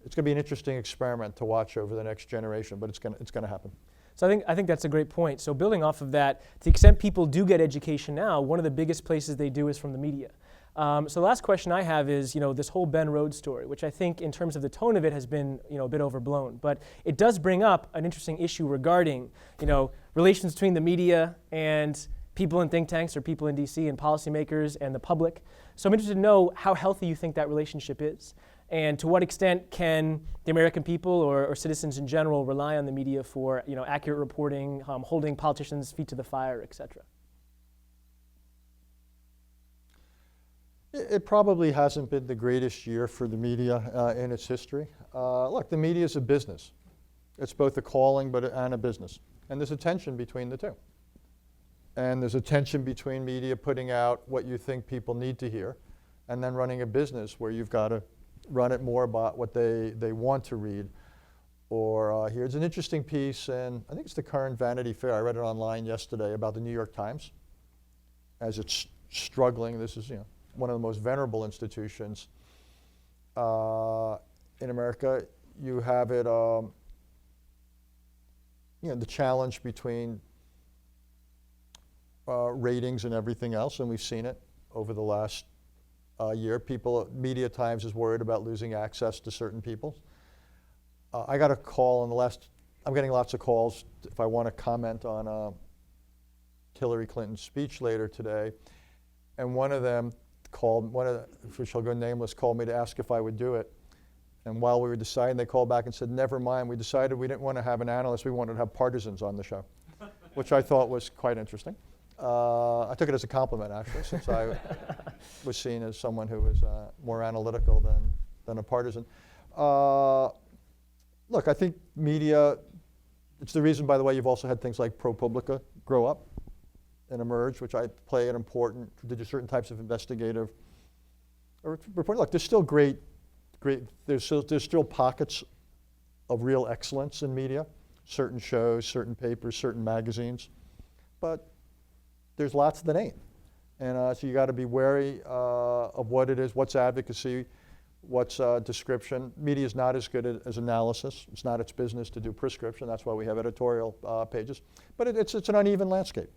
to be an interesting experiment to watch over the next generation, but it's going to happen. So I think that's a great point. So building off of that, to the extent people do get education now, one of the biggest places they do is from the media. So the last question I have is, this whole Ben Rhodes story, which I think in terms of the tone of it has been, a bit overblown. But it does bring up an interesting issue regarding, relations between the media and people in think tanks or people in DC and policymakers and the public. So I'm interested to know how healthy you think that relationship is. And to what extent can the American people or citizens in general rely on the media for accurate reporting, holding politicians' feet to the fire, et cetera? It probably hasn't been the greatest year for the media in its history. Look, the media is a business. It's both a calling and a business. And there's a tension between the two. And there's a tension between media putting out what you think people need to hear and then running a business where you've got to run it more about what they want to read or hear. It's an interesting piece, and I think it's the current Vanity Fair. I read it online yesterday about the New York Times as it's struggling. This is one of the most venerable institutions in America. You have it, the challenge between ratings and everything else, and we've seen it over the last year. Media Times is worried about losing access to certain people. I got a call I'm getting lots of calls if I want to comment on Hillary Clinton's speech later today, and one of them which shall go nameless, called me to ask if I would do it. And while we were deciding, they called back and said, never mind, we decided we didn't want to have an analyst, we wanted to have partisans on the show, which I thought was quite interesting. I took it as a compliment, actually, since I was seen as someone who was more analytical than a partisan. Look, I think media, it's the reason, by the way, you've also had things like ProPublica grow up and emerge, which I play an important, to do certain types of investigative reporting. Look, there's still there's still pockets of real excellence in media, certain shows, certain papers, certain magazines, but there's lots that ain't. And so you got to be wary of what it is, what's advocacy, what's description. Media is not as good as analysis. It's not its business to do prescription. That's why we have editorial pages. But it's an uneven landscape.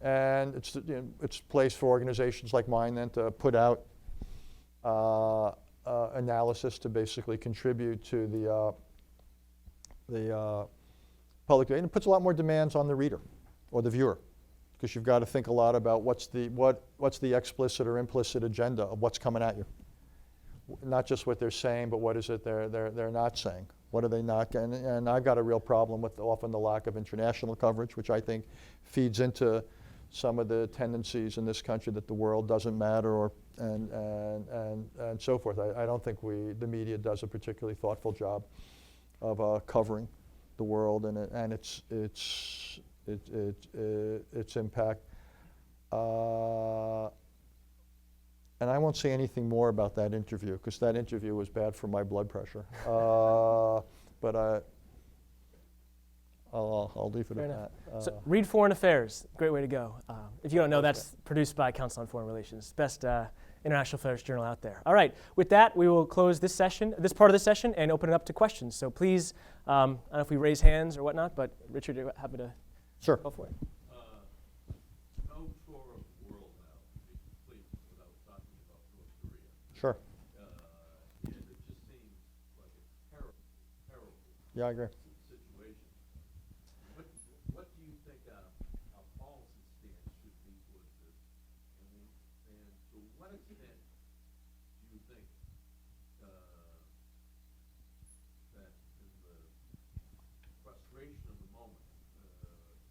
And it's place for organizations like mine then to put out analysis to basically contribute to the public debate. And it puts a lot more demands on the reader or the viewer, because you've got to think a lot about what's the explicit or implicit agenda of what's coming at you. Not just what they're saying, but what is it they're not saying. What are they not? And I've got a real problem with often the lack of international coverage, which I think feeds into some of the tendencies in this country that the world doesn't matter, and so forth. I don't think the media does a particularly thoughtful job of covering the world and its impact. And I won't say anything more about that interview, because that interview was bad for my blood pressure. But I'll leave it Fair at enough. that. So read Foreign Affairs, great way to go. If you don't know, that's produced by Council on Foreign Relations, best international affairs journal out there. All right, with that, we will close this part of the session, and open it up to questions. So please, I don't know if we raise hands or whatnot, but Richard, you're happy to Sure. go for it. No tour of the world now can be complete without talking about North Korea. Sure. And it just seems like a terrible, terrible Yeah, I agree. situation. What do you think our policy stance should be towards this? And to what extent do you think that in the frustration of the moment,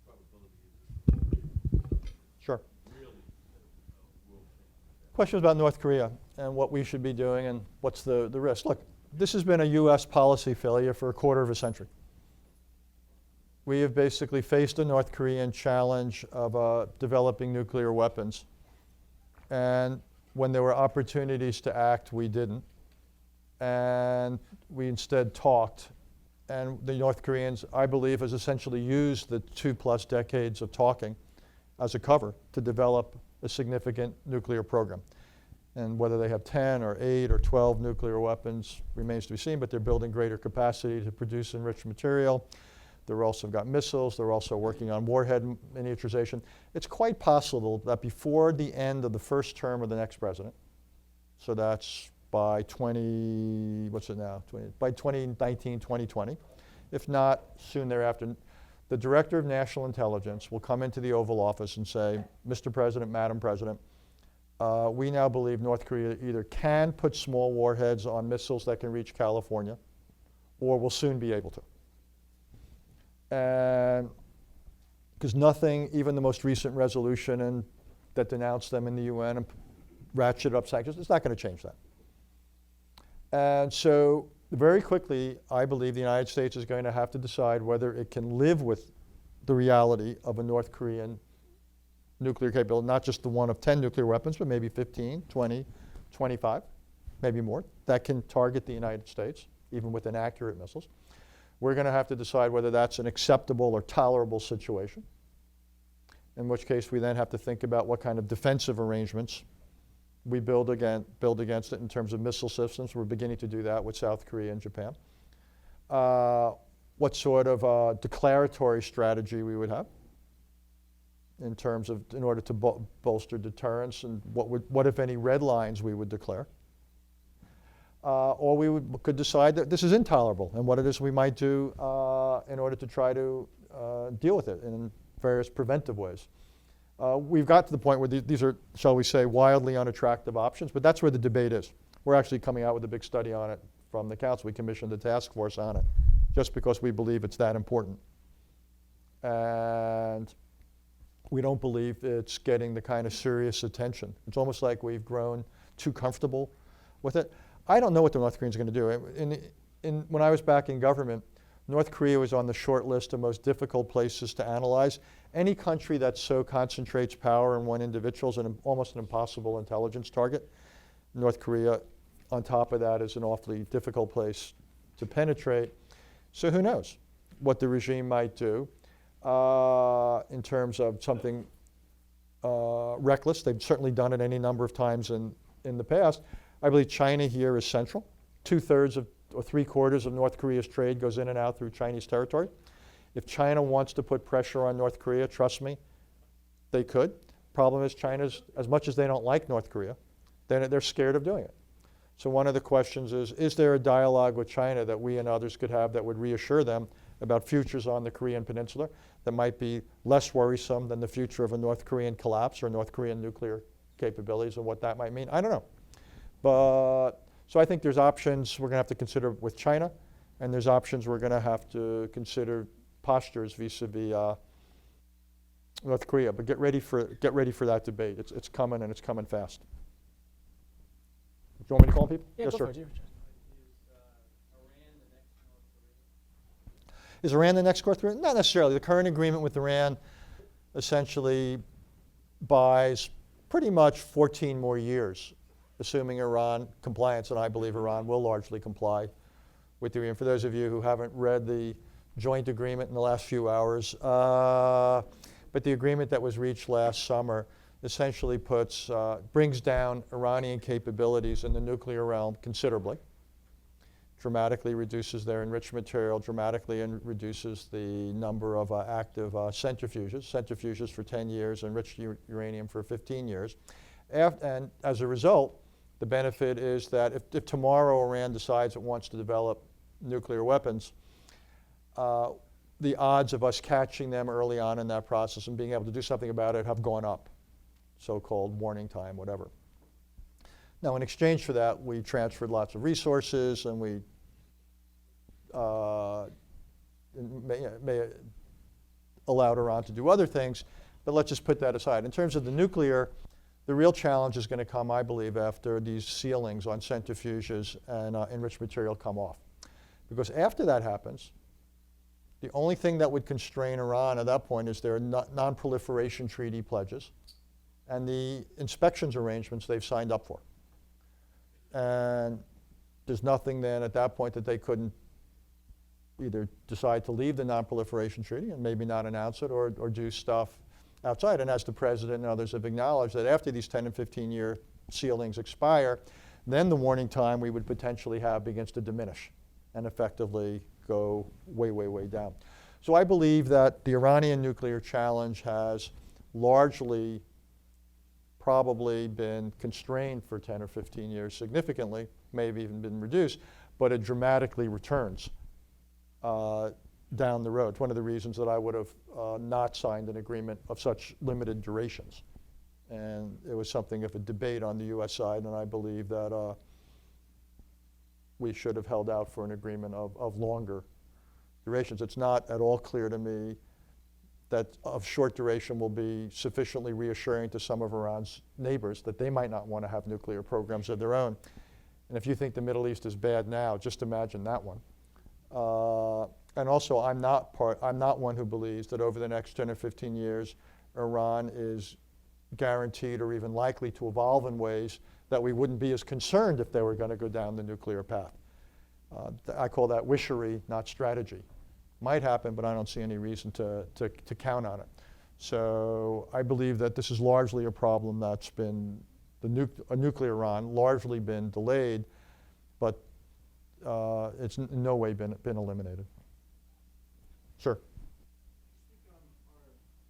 probability is Sure. really world changing? Question was about North Korea and what we should be doing and what's the risk. Look, this has been a U.S. policy failure for a quarter of a century. We have basically faced a North Korean challenge of developing nuclear weapons. And when there were opportunities to act, we didn't. And we instead talked. And the North Koreans, I believe, has essentially used the 2+ decades of talking as a cover to develop a significant nuclear program. And whether they have 10 or 8 or 12 nuclear weapons remains to be seen, but they're building greater capacity to produce enriched material. They've also got missiles. They're also working on warhead miniaturization. It's quite possible that before the end of the first term of the next president, so that's by 2019, 2020, if not soon thereafter, the Director of National Intelligence will come into the Oval Office and say, Mr. President, Madam President, we now believe North Korea either can put small warheads on missiles that can reach California, or will soon be able to. And because nothing, even the most recent resolution that denounced them in the UN ratchet up sanctions. It's not going to change that. And so very quickly, I believe the United States is going to have to decide whether it can live with the reality of a North Korean nuclear capability, not just the one of 10 nuclear weapons, but maybe 15, 20, 25, maybe more, that can target the United States, even with inaccurate missiles. We're going to have to decide whether that's an acceptable or tolerable situation, in which case we then have to think about what kind of defensive arrangements we build against it in terms of missile systems. We're beginning to do that with South Korea and Japan. What sort of declaratory strategy we would have in terms of, in order to bolster deterrence, and what if any red lines we would declare. Or we could decide that this is intolerable, and what it is we might do in order to try to deal with it in various preventive ways. We've got to the point where these are, shall we say, wildly unattractive options, but that's where the debate is. We're actually coming out with a big study on it from the Council. We commissioned a task force on it, just because we believe it's that important. And we don't believe it's getting the kind of serious attention. It's almost like we've grown too comfortable with it. I don't know what the North Koreans are going to do. When I was back in government, North Korea was on the short list of most difficult places to analyze. Any country that so concentrates power in one individual is almost an impossible intelligence target. North Korea, on top of that, is an awfully difficult place to penetrate. So who knows what the regime might do in terms of something reckless. They've certainly done it any number of times in the past. I believe China here is central. 2/3 or 3/4 of North Korea's trade goes in and out through Chinese territory. If China wants to put pressure on North Korea, trust me, they could. Problem is, China's, as much as they don't like North Korea, they're scared of doing it. So one of the questions is there a dialogue with China that we and others could have that would reassure them about futures on the Korean Peninsula that might be less worrisome than the future of a North Korean collapse or North Korean nuclear capabilities and what that might mean? I don't know. But so I think there's options we're going to have to consider with China, and there's options we're going to have to consider postures vis-a-vis North Korea. But get ready for that debate. It's coming, and it's coming fast. Do you want me to call people? Yeah, Yes, go sir. for it, Richard. Is Iran the next North Korea? Not necessarily. The current agreement with Iran essentially buys pretty much 14 more years, assuming Iran compliance, and I believe Iran will largely comply with the agreement. For those of you who haven't read the joint agreement in the last few hours, but the agreement that was reached last summer essentially brings down Iranian capabilities in the nuclear realm considerably, dramatically reduces their enriched material, dramatically reduces the number of active centrifuges for 10 years, enriched uranium for 15 years. And as a result, the benefit is that if tomorrow Iran decides it wants to develop nuclear weapons, the odds of us catching them early on in that process and being able to do something about it have gone up, so-called warning time, whatever. Now, in exchange for that, we transferred lots of resources, and we may allowed Iran to do other things, but let's just put that aside. In terms of the nuclear, the real challenge is going to come, I believe, after these ceilings on centrifuges and enriched material come off. Because after that happens, the only thing that would constrain Iran at that point is their non-proliferation treaty pledges and the inspections arrangements they've signed up for. And there's nothing then at that point that they couldn't either decide to leave the non-proliferation treaty and maybe not announce it, or do stuff outside. And as the president and others have acknowledged, that after these 10 and 15-year ceilings expire, then the warning time we would potentially have begins to diminish and effectively go way, way, way down. So I believe that the Iranian nuclear challenge has largely probably been constrained for 10 or 15 years significantly, may have even been reduced, but it dramatically returns down the road. It's one of the reasons that I would have not signed an agreement of such limited durations. And it was something of a debate on the US side, and I believe that we should have held out for an agreement of longer durations. It's not at all clear to me that of short duration will be sufficiently reassuring to some of Iran's neighbors that they might not want to have nuclear programs of their own. And if you think the Middle East is bad now, just imagine that one. And also, I'm not one who believes that over the next 10 or 15 years, Iran is guaranteed or even likely to evolve in ways that we wouldn't be as concerned if they were going to go down the nuclear path. I call that wishery, not strategy. Might happen, but I don't see any reason to count on it. So I believe that this is largely a problem that's been, a nuclear Iran, largely been delayed, but it's in no way been eliminated. Sure. Speak on our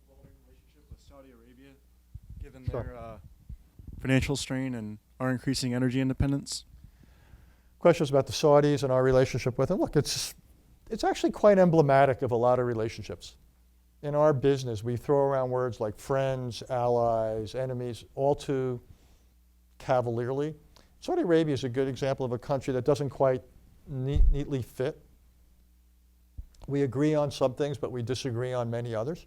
evolving relationship with Saudi Arabia, given Sure. their financial strain and our increasing energy independence? Questions about the Saudis and our relationship with them. Look, it's actually quite emblematic of a lot of relationships. In our business, we throw around words like friends, allies, enemies, all too cavalierly. Saudi Arabia is a good example of a country that doesn't quite neatly fit. We agree on some things, but we disagree on many others.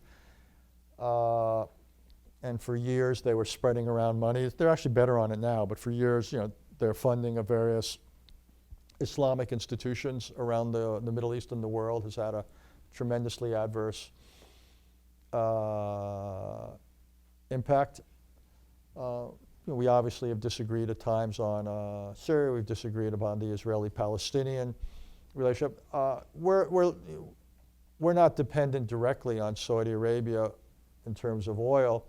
And for years, they were spreading around money. They're actually better on it now, but for years, their funding of various Islamic institutions around the Middle East and the world has had a tremendously adverse impact. We obviously have disagreed at times on Syria. We've disagreed upon the Israeli-Palestinian relationship. We're not dependent directly on Saudi Arabia in terms of oil.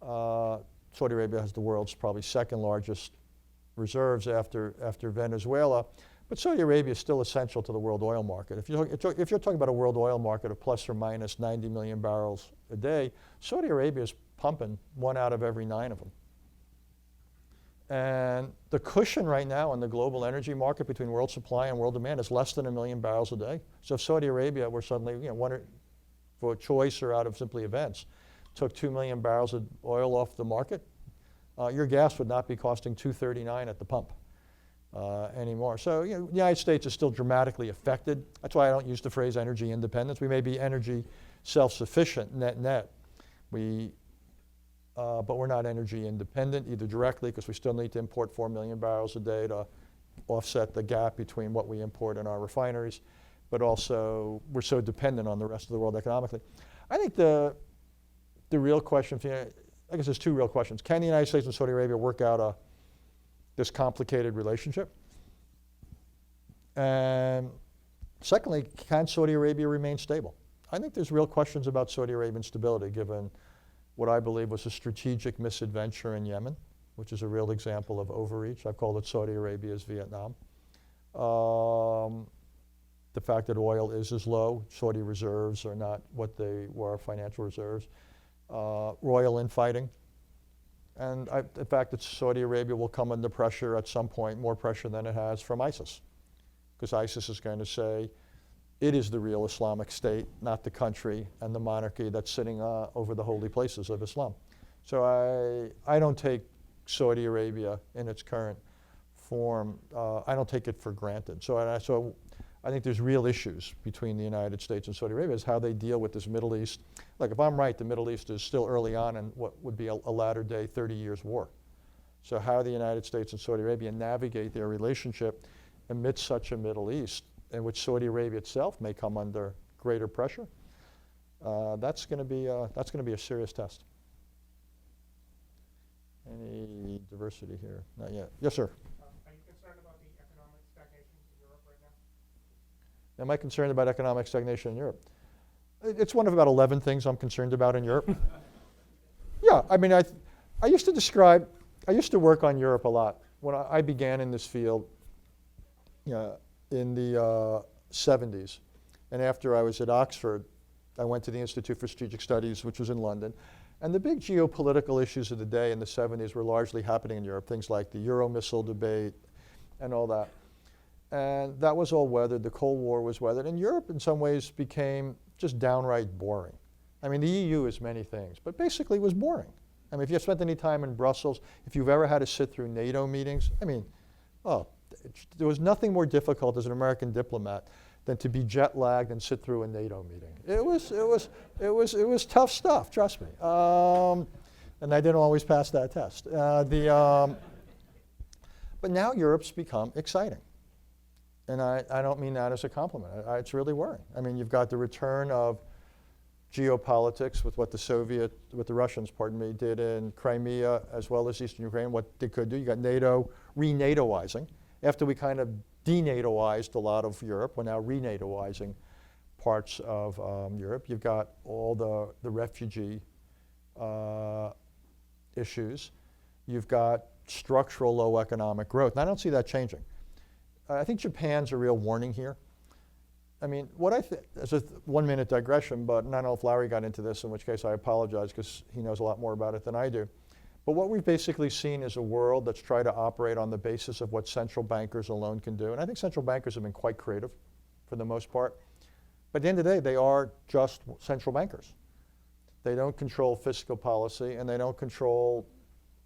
Saudi Arabia has the world's probably second largest reserves after Venezuela, but Saudi Arabia is still essential to the world oil market. If you're talking about a world oil market of plus or minus 90 million barrels a day, Saudi Arabia is pumping 1 out of every 9 of them. And the cushion right now in the global energy market between world supply and world demand is less than 1 million barrels a day. So if Saudi Arabia were suddenly, for a choice or out of simply events, took 2 million barrels of oil off the market, your gas would not be costing $2.39 at the pump anymore. So the United States is still dramatically affected. That's why I don't use the phrase energy independence. We may be energy self-sufficient net. But we're not energy independent either directly, because we still need to import 4 million barrels a day to offset the gap between what we import in our refineries, but also we're so dependent on the rest of the world economically. I think the real question, I guess there's 2 real questions. Can the United States and Saudi Arabia work out this complicated relationship? And secondly, can Saudi Arabia remain stable? I think there's real questions about Saudi Arabian stability, given what I believe was a strategic misadventure in Yemen, which is a real example of overreach. I've called it Saudi Arabia's Vietnam. The fact that oil is as low, Saudi reserves are not what they were, financial reserves. Royal infighting. And the fact that Saudi Arabia will come under pressure at some point, more pressure than it has from ISIS. Because ISIS is going to say, it is the real Islamic State, not the country and the monarchy that's sitting over the holy places of Islam. So I don't take Saudi Arabia in its current form, I don't take it for granted. So I think there's real issues between the United States and Saudi Arabia is how they deal with this Middle East. Like, if I'm right, the Middle East is still early on in what would be a latter day 30 years war. So how the United States and Saudi Arabia navigate their relationship amidst such a Middle East, in which Saudi Arabia itself may come under greater pressure, that's going to be a serious test. Any diversity here? Not yet. Yes, sir. Are you concerned about the economic stagnation in Europe right now? Am I concerned about economic stagnation in Europe? It's one of about 11 things I'm concerned about in Europe. Yeah, I mean, I used to work on Europe a lot. When I began in this field, in the 70s. And after I was at Oxford, I went to the Institute for Strategic Studies, which was in London. And the big geopolitical issues of the day in the 70s were largely happening in Europe, things like the Euro missile debate and all that. And that was all weathered. The Cold War was weathered. And Europe, in some ways, became just downright boring. I mean, the EU is many things, but basically it was boring. I mean, if you've spent any time in Brussels, if you've ever had to sit through NATO meetings, I mean, there was nothing more difficult as an American diplomat than to be jet lagged and sit through a NATO meeting. It was tough stuff, trust me. And I didn't always pass that test. But now Europe's become exciting. And I don't mean that as a compliment. It's really worrying. I mean, you've got the return of geopolitics with what the Russians, pardon me, did in Crimea as well as Eastern Ukraine, what they could do. You got NATO re-NATOizing. After we kind of de-NATOized a lot of Europe, we're now re-NATOizing parts of Europe. You've got all the refugee issues. You've got structural low economic growth. And I don't see that changing. I think Japan's a real warning here. I mean, what I think, as a 1 minute digression, but I don't know if Larry got into this, in which case I apologize because he knows a lot more about it than I do. But what we've basically seen is a world that's tried to operate on the basis of what central bankers alone can do. And I think central bankers have been quite creative for the most part. But at the end of the day, they are just central bankers. They don't control fiscal policy, and they don't control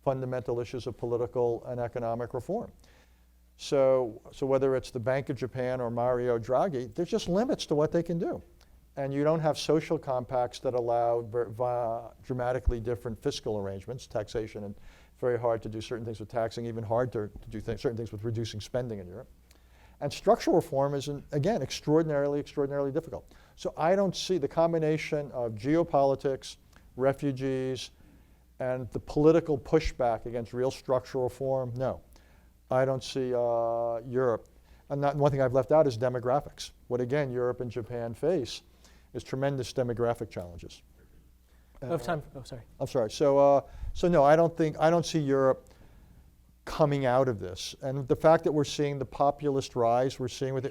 fundamental issues of political and economic reform. So whether it's the Bank of Japan or Mario Draghi, there's just limits to what they can do. And you don't have social compacts that allow dramatically different fiscal arrangements, taxation, and very hard to do certain things with taxing, even harder to do certain things with reducing spending in Europe. And structural reform is, again, extraordinarily difficult. So I don't see the combination of geopolitics, refugees, and the political pushback against real structural reform, no. I don't see Europe. And one thing I've left out is demographics. What, again, Europe and Japan face is tremendous demographic challenges. We have time. Oh, sorry. I'm sorry. So no, I don't see Europe coming out of this. And the fact that we're seeing the populist rise, we're seeing with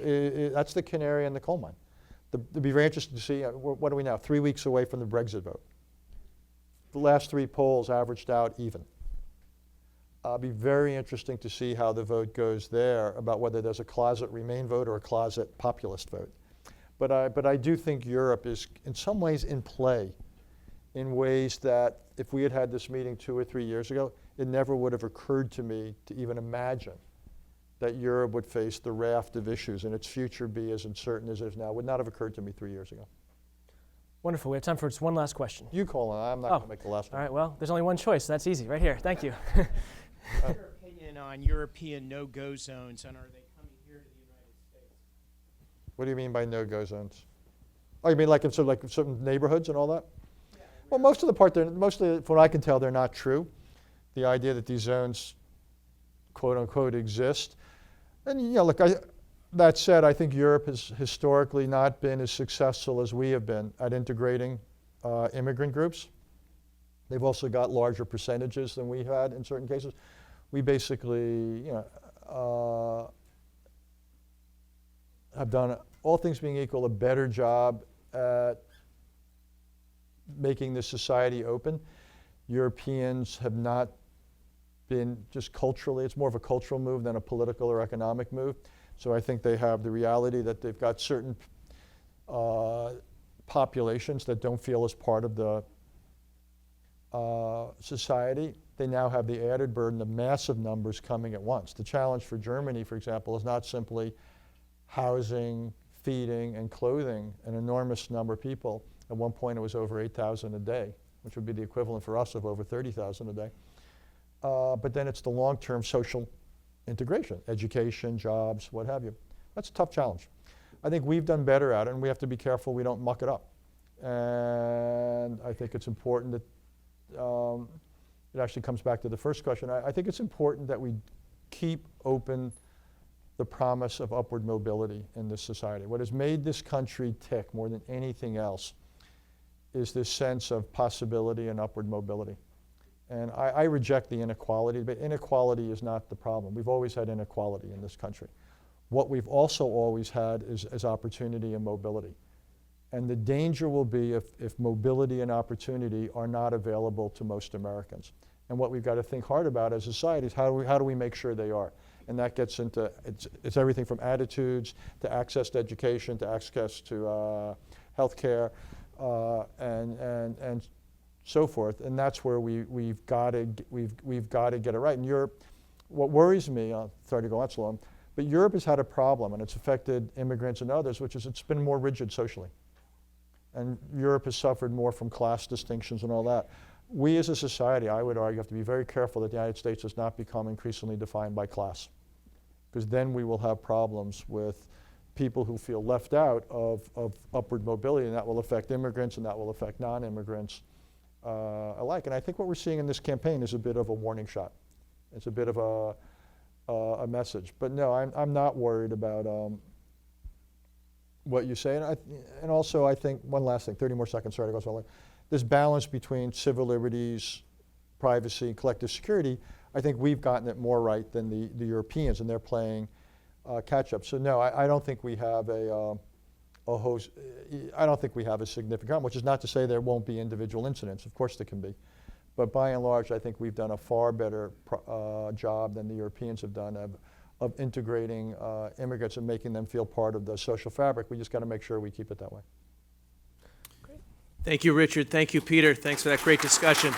that's the canary in the coal mine. It'd be very interesting to see, what are we now, 3 weeks away from the Brexit vote. The last 3 polls averaged out even. It'll be very interesting to see how the vote goes there about whether there's a closet Remain vote or a closet populist vote. But I do think Europe is in some ways in play in ways that if we had had this meeting 2 or 3 years ago, it never would have occurred to me to even imagine that Europe would face the raft of issues and its future be as uncertain as it is now. It would not have occurred to me 3 years ago. Wonderful. We have time for just one last question. You call it. I'm not going to make the last one. All right. Well, there's only one choice. So that's easy. Right here. Thank you. What's your opinion on European no-go zones, and are they coming here to the United States? What do you mean by no-go zones? Oh, you mean like in certain neighborhoods and all that? Yeah. Well, mostly from what I can tell, they're not true. The idea that these zones, quote unquote, exist. And look, that said, I think Europe has historically not been as successful as we have been at integrating immigrant groups. They've also got larger percentages than we had in certain cases. We basically, have done, all things being equal, a better job at making the society open. Europeans have not been just culturally, it's more of a cultural move than a political or economic move. So I think they have the reality that they've got certain populations that don't feel as part of the society. They now have the added burden of massive numbers coming at once. The challenge for Germany, for example, is not simply housing, feeding, and clothing an enormous number of people. At one point it was over 8,000 a day, which would be the equivalent for us of over 30,000 a day. But then it's the long-term social integration, education, jobs, what have you. That's a tough challenge. I think we've done better at it, and we have to be careful we don't muck it up. And I think it's important that, it actually comes back to the first question, I think it's important that we keep open the promise of upward mobility in this society. What has made this country tick more than anything else is this sense of possibility and upward mobility. And I reject the inequality, but inequality is not the problem. We've always had inequality in this country. What we've also always had is opportunity and mobility. And the danger will be if mobility and opportunity are not available to most Americans. And what we've got to think hard about as a society is how do we make sure they are? And that gets into, it's everything from attitudes to access to education, to access to health care, and so forth. And that's where we've got to get it right. In Europe, what worries me, sorry to go on so long, But Europe has had a problem, and it's affected immigrants and others, which is it's been more rigid socially. And Europe has suffered more from class distinctions and all that. We as a society, I would argue, have to be very careful that the United States does not become increasingly defined by class, because then we will have problems with people who feel left out of upward mobility, and that will affect immigrants and that will affect non-immigrants alike. And I think what we're seeing in this campaign is a bit of a warning shot. It's a bit of a message. But no, I'm not worried about what you say. And also, I think, one last thing, 30 more seconds, sorry to go so long. This balance between civil liberties, privacy, collective security, I think we've gotten it more right than the Europeans, and they're playing catch up. So no, I don't think we have I don't think we have a significant problem, which is not to say there won't be individual incidents. Of course there can be. But by and large, I think we've done a far better job than the Europeans have done of integrating immigrants and making them feel part of the social fabric. We just got to make sure we keep it that way. Thank you, Richard. Thank you, Peter. Thanks for that great discussion.